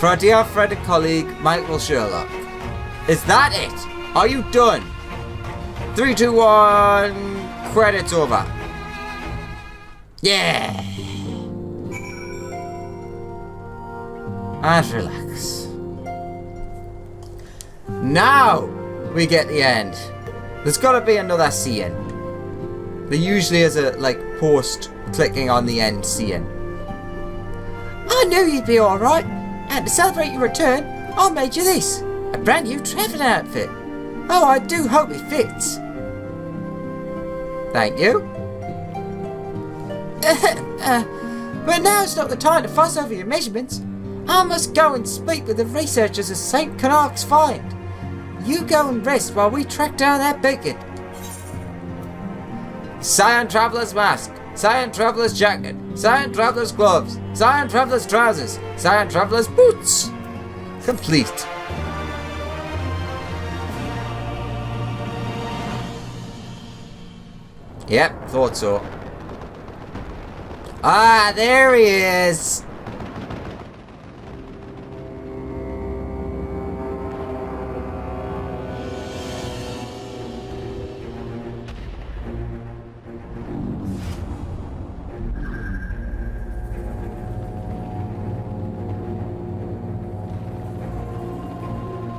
For our dear friend and colleague, Michael Sherlock. Is that it? Are you done? 3, 2, 1... Credits over. Yeah! And relax. Now we get the end. There's gotta be another scene. There usually is a, like, post clicking on the end scene. I knew you'd be alright, and to celebrate your return, I made you this. A brand new travelling outfit. Oh, I do hope it fits. Thank you. But now's not the time to fuss over your measurements. I must go and speak with the researchers of St. Canark's find. You go and rest while we track down that beacon. Cyan Traveler's mask, Cyan Traveler's jacket, Cyan Traveler's gloves, Cyan Traveler's trousers, Cyan Traveler's boots. Complete. Yep, thought so. Ah, there he is.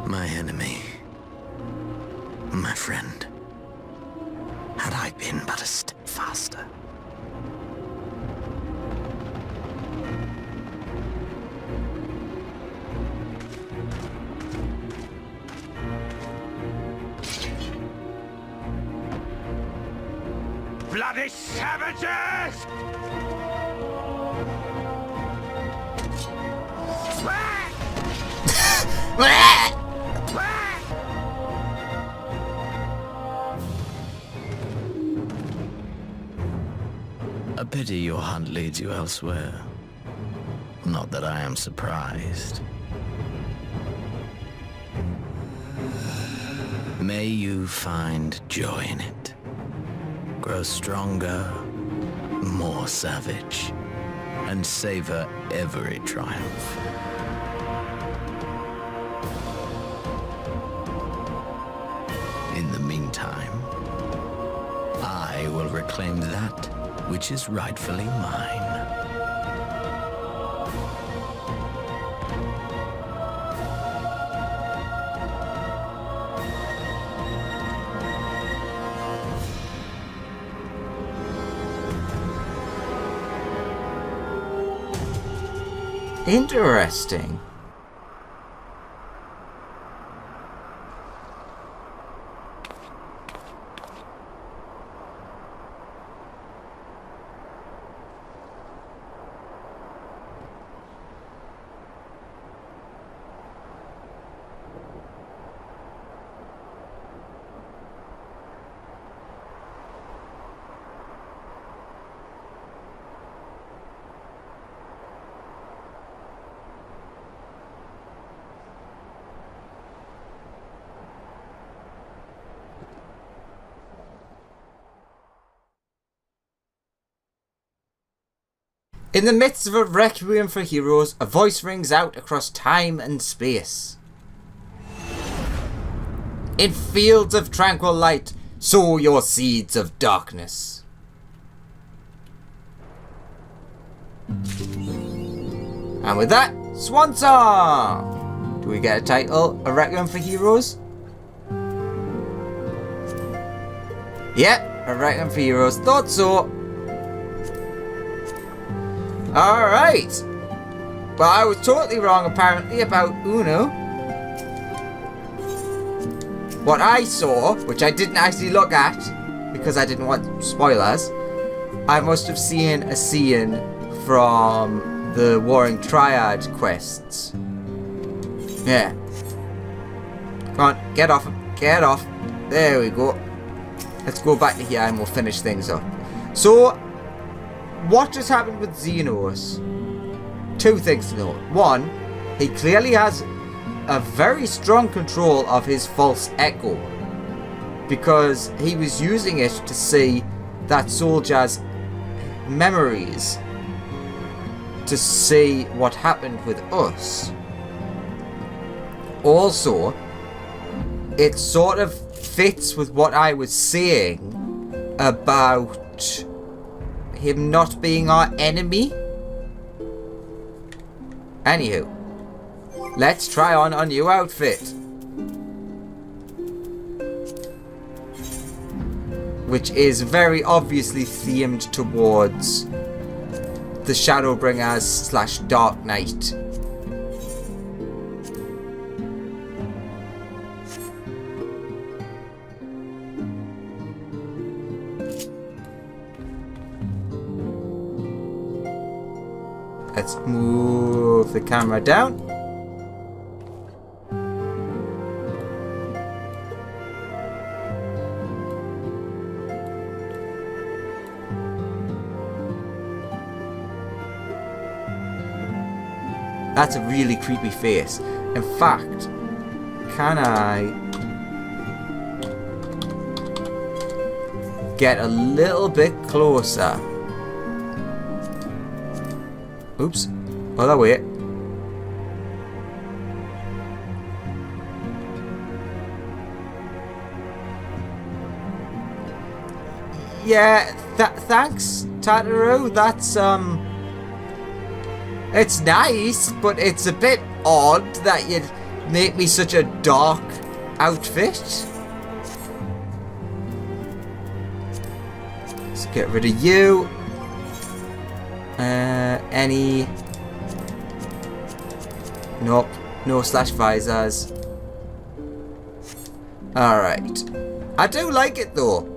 My enemy. My friend. Had I been but a step faster. Bloody savages! A pity your hunt leads you elsewhere. Not that I am surprised. May you find joy in it. Grow stronger, more savage, and savor every triumph. In the meantime, I will reclaim that which is rightfully mine. Interesting. In the midst of a Requiem for heroes, a voice rings out across time and space. In fields of tranquil light, sow your seeds of darkness. And with that, swan song! Do we get a title? A Requiem for Heroes? Yep, a Requiem for Heroes. Thought so. Alright. Well, I was totally wrong apparently about Uno. What I saw, which I didn't actually look at because I didn't want spoilers, I must have seen a scene from the Warring Triad quests. Yeah. Come on, get off him. Get off. There we go. Let's go back to here and we'll finish things up. So, what just happened with Xenos? Two things to note. One, he clearly has a very strong control of his false echo, because he was using it to see that soldier's memories to see what happened with us. also, it sort of fits with what I was saying about him not being our enemy. Anywho, let's try on a new outfit. Which is very obviously themed towards the Shadowbringers / Dark Knight. Let's move the camera down. That's a really creepy face. In fact, can I get a little bit closer? Oops. Oh, that way. Yeah, thanks, Tataru. That's, it's nice, but it's a bit odd that you'd make me such a dark outfit. Let's get rid of you. Any... Nope. No slash visors. Alright. I do like it though.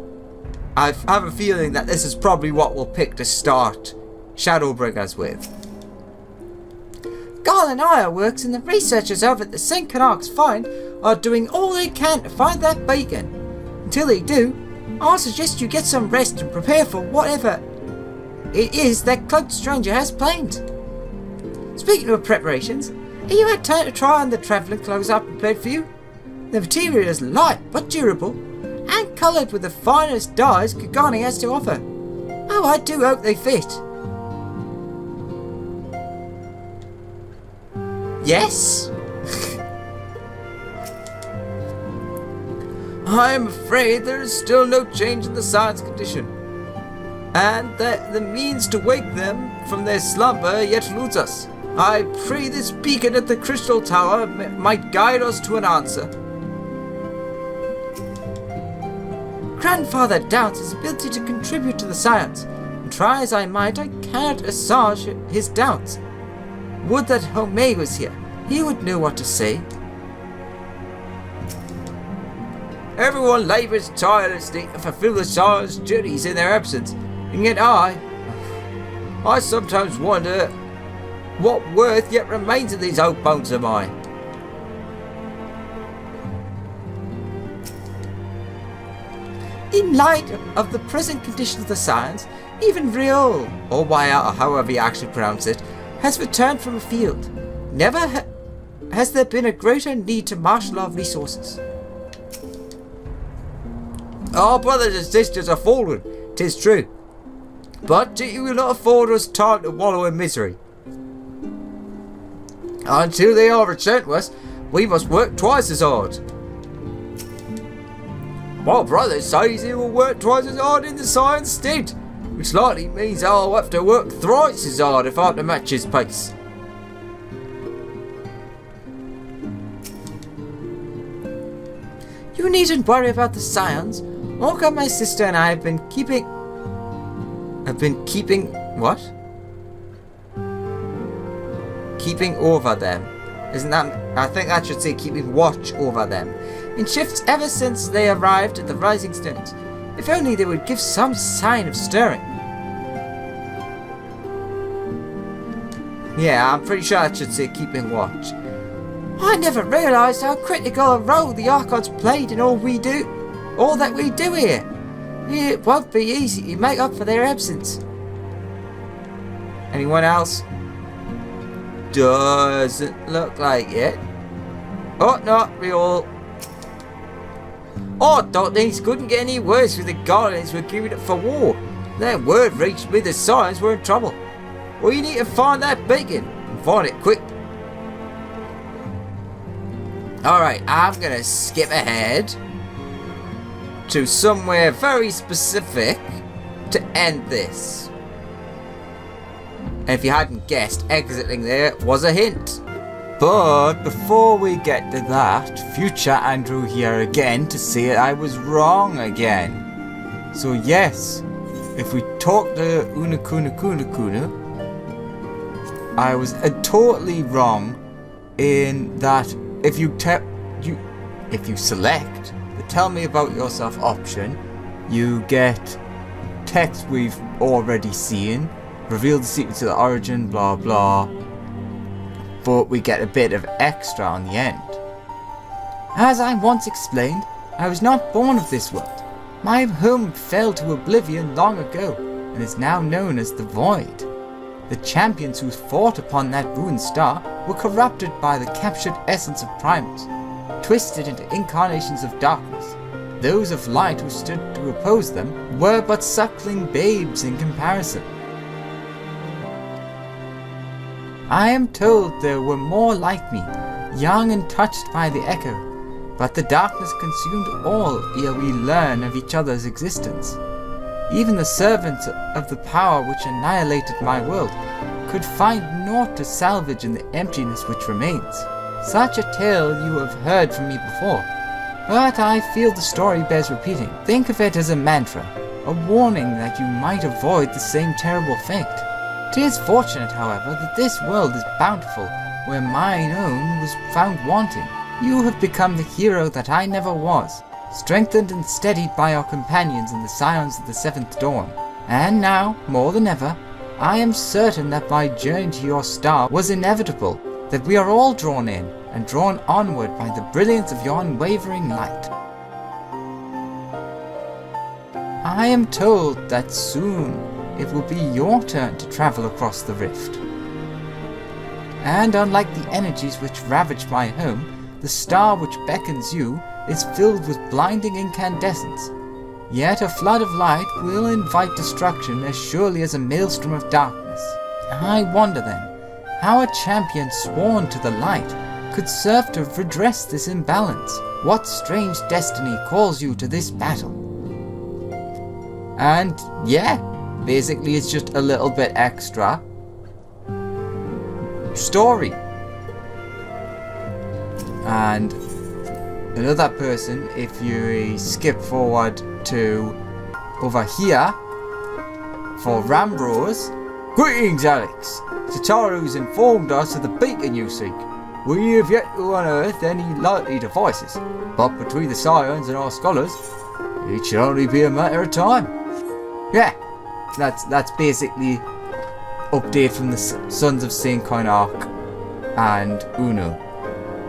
I have a feeling that this is probably what we'll pick to start Shadowbringers with. Garl and Aya works and the researchers over at the St. Canark's Find are doing all they can to find that beacon. Until they do, I suggest you get some rest and prepare for whatever it is that Cloaked Stranger has planned. Speaking of preparations, have you had time to try on the travelling clothes I prepared for you? The material is light but durable and coloured with the finest dyes Kagani has to offer. Oh, I do hope they fit. Yes? I'm afraid there is still no change in the science condition, and that the means to wake them from their slumber yet eludes us. I pray this beacon at the Crystal Tower might guide us to an answer. Grandfather doubts his ability to contribute to the science, and try as I might, I cannot assuage his doubts. Would that Homei was here. He would know what to say. Everyone labours tirelessly to fulfill the science duties in their absence, and yet I sometimes wonder what worth yet remains of these old bones of mine. In light of the present condition of the science, even Real, or Wire, or however you actually pronounce it, has returned from a field. Never has there been a greater need to marshal our resources. Our brothers and sisters are fallen, 'tis true, but you will not afford us time to wallow in misery. Until they are returned to us, we must work twice as hard. My brother says he will work twice as hard in the science stead, which likely means I'll have to work thrice as hard if I'm to match his pace. You needn't worry about the scions. Olga, my sister, and I have been keeping what? Keeping over them. Isn't that? I think that should say keeping watch over them. In shifts ever since they arrived at the Rising Stones. If only they would give some sign of stirring. Yeah, I'm pretty sure that should say keeping watch. I never realised how critical a role the Archons played in all that we do here. It won't be easy to make up for their absence. Anyone else? Doesn't look like it. Oh, not real. I thought things couldn't get any worse with the Guardians were gearing up for war. Then word reached me the Scions were in trouble. We need to find that beacon and find it quick. Alright, I'm gonna skip ahead to somewhere very specific to end this. And if you hadn't guessed, exiting there was a hint. But before we get to that, future Andrew here again to say I was wrong again. So yes, if we talk to Kuna, I was totally wrong in that if you select the tell me about yourself option, you get text we've already seen, reveal the secrets of the origin, blah blah, but we get a bit of extra on the end. As I once explained, I was not born of this world. My home fell to oblivion long ago, and is now known as the Void. The champions who fought upon that ruined star were corrupted by the captured essence of primals, twisted into incarnations of darkness. Those of light who stood to oppose them were but suckling babes in comparison. I am told there were more like me, young and touched by the echo, but the darkness consumed all ere we learn of each other's existence. Even the servants of the power which annihilated my world could find naught to salvage in the emptiness which remains. Such a tale you have heard from me before, but I feel the story bears repeating. Think of it as a mantra, a warning that you might avoid the same terrible fate. 'Tis fortunate, however, that this world is bountiful, where mine own was found wanting. You have become the hero that I never was, strengthened and steadied by our companions in the Scions of the Seventh Dawn. And now, more than ever, I am certain that my journey to your star was inevitable, that we are all drawn in and drawn onward by the brilliance of your unwavering light. I am told that soon it will be your turn to travel across the rift. And unlike the energies which ravaged my home, the star which beckons you is filled with blinding incandescence. Yet a flood of light will invite destruction as surely as a maelstrom of darkness. I wonder then, how a champion sworn to the light could serve to redress this imbalance. What strange destiny calls you to this battle? And yeah, basically it's just a little bit extra story. And another person, if you skip forward to over here for Rambros. Greetings, Alex. Satoru's informed us of the beacon you seek. We have yet to unearth any likely devices, but between the Scions and our scholars, it should only be a matter of time. Yeah, that's basically update from the Sons of Saint Konark and Uno.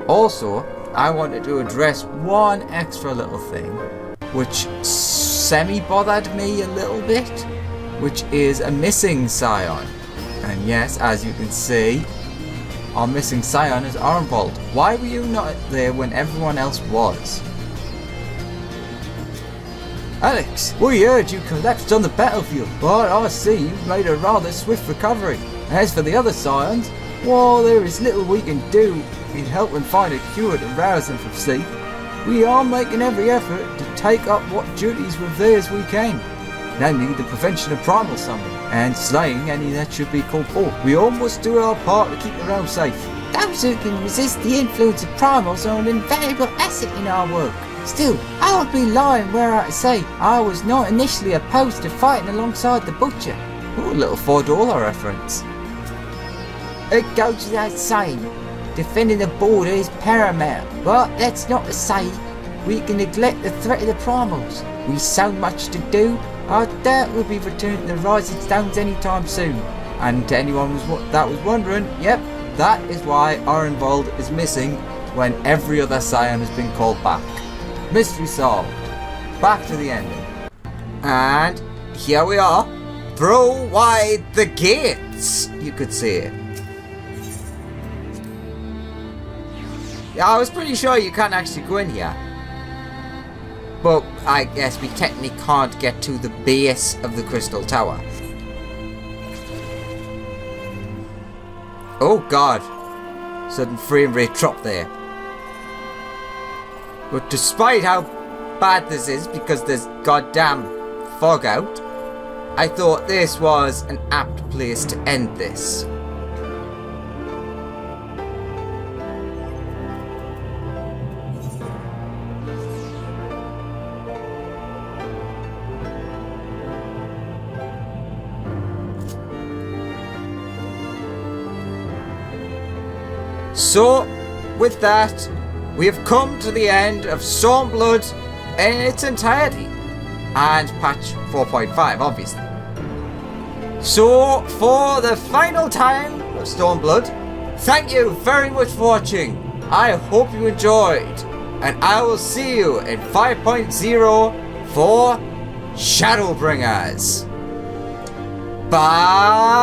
Also, I wanted to address one extra little thing, which semi-bothered me a little bit, which is a missing Scion. And yes, as you can see, our missing Scion is Arnvold. Why were you not there when everyone else was? Alex, we heard you collapsed on the battlefield, but I see you've made a rather swift recovery. As for the other Scions, well, there is little we can do in helping find a cure to rouse them from sleep. We are making every effort to take up what duties with theirs we can, namely the prevention of primal summoning and slaying any that should be called forth. We all must do our part to keep the realm safe. Those who can resist the influence of primals are an invaluable asset in our work. Still, I would be lying were I to say I was not initially opposed to fighting alongside the Butcher. Ooh, a little $4 reference. It goes without saying, defending the border is paramount, but that's not to say we can neglect the threat of the primals. We've so much to do, I doubt we'll be returning to the Rising Stones anytime soon. And to anyone that was wondering, yep, that is why Arnvold is missing when every other Scion has been called back. Mystery solved. Back to the ending. And here we are. Throw wide the gates, you could say. Yeah, I was pretty sure you can't actually go in here. But I guess we technically can't get to the base of the Crystal Tower. Oh god. Sudden frame rate drop there. But despite how bad this is, because there's goddamn fog out, I thought this was an apt place to end this. So, with that, we have come to the end of Stormblood in its entirety, and patch 4.5, obviously. So, for the final time of Stormblood, thank you very much for watching. I hope you enjoyed, and I will see you in 5.0 for Shadowbringers. Bye!